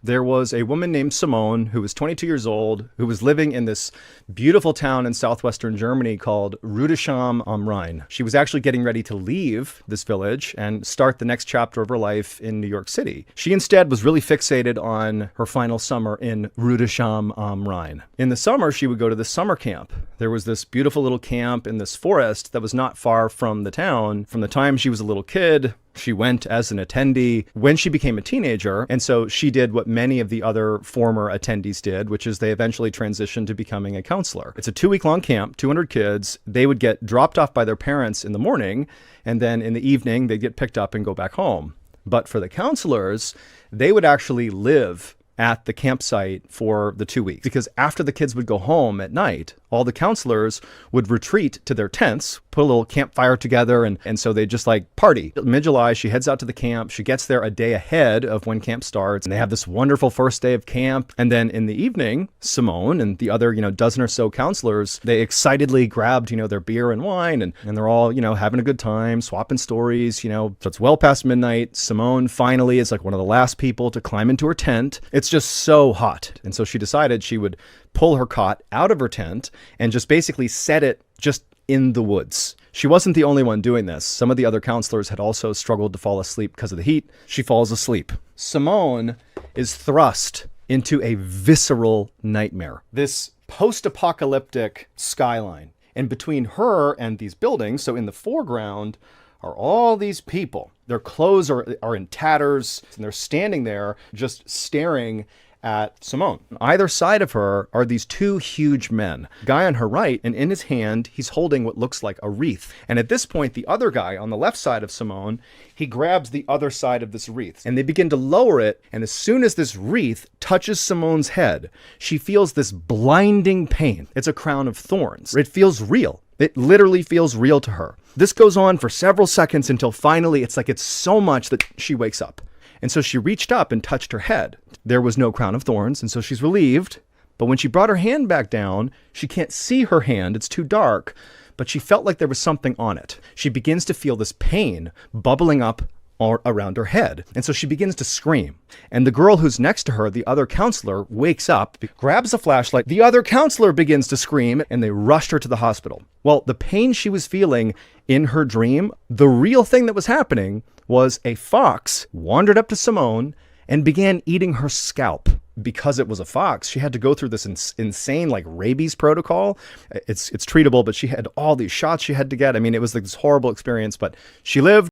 There was a woman named Simone who was 22 years old, who was living in this beautiful town in southwestern Germany called Rüdesham am Rhein. She was actually getting ready to leave this village and start the next chapter of her life in New York City. She instead was really fixated on her final summer in Rüdesham am Rhein. In the summer, she would go to the summer camp. There was this beautiful little camp in this forest that was not far from the town. From the time she was a little kid, she went as an attendee when she became a teenager. And so she did what many of the other former attendees did, which is they eventually transitioned to becoming a counselor. It's a 2-week-long camp, 200 kids. They would get dropped off by their parents in the morning, and then in the evening, they'd get picked up and go back home. But for the counselors, they would actually live at the campsite for the 2 weeks, because after the kids would go home at night, all the counselors would retreat to their tents, put a little campfire together, and so they just like party. Mid-July, she heads out to the camp. She gets there a day ahead of when camp starts, and they have this wonderful first day of camp. And then in the evening, Simone and the other, dozen or so counselors, they excitedly grabbed, their beer and wine, and they're all, having a good time, swapping stories, So it's well past midnight. Simone finally is like one of the last people to climb into her tent. It's just so hot. And so she decided she would pull her cot out of her tent and just basically set it just in the woods. She wasn't the only one doing this. Some of the other counselors had also struggled to fall asleep because of the heat. She falls asleep. Simone is thrust into a visceral nightmare. This post-apocalyptic skyline. And between her and these buildings, so in the foreground, are all these people. Their clothes are in tatters, and they're standing there just staring at Simone. On either side of her are these two huge men. Guy on her right, and in his hand, he's holding what looks like a wreath. And at this point, the other guy on the left side of Simone, he grabs the other side of this wreath. And they begin to lower it, and as soon as this wreath touches Simone's head, she feels this blinding pain. It's a crown of thorns. It feels real. It literally feels real to her. This goes on for several seconds until finally it's so much that she wakes up. And so she reached up and touched her head. There was no crown of thorns, and so she's relieved. But when she brought her hand back down, she can't see her hand. It's too dark. But she felt like there was something on it. She begins to feel this pain bubbling up all around her head. And so she begins to scream. And the girl who's next to her, the other counselor, wakes up, grabs a flashlight. The other counselor begins to scream, and they rushed her to the hospital. Well, the pain she was feeling in her dream, the real thing that was happening was a fox wandered up to Simone and began eating her scalp. Because it was a fox, she had to go through this insane rabies protocol. It's treatable, but she had all these shots she had to get. I mean, it was this horrible experience, but she lived.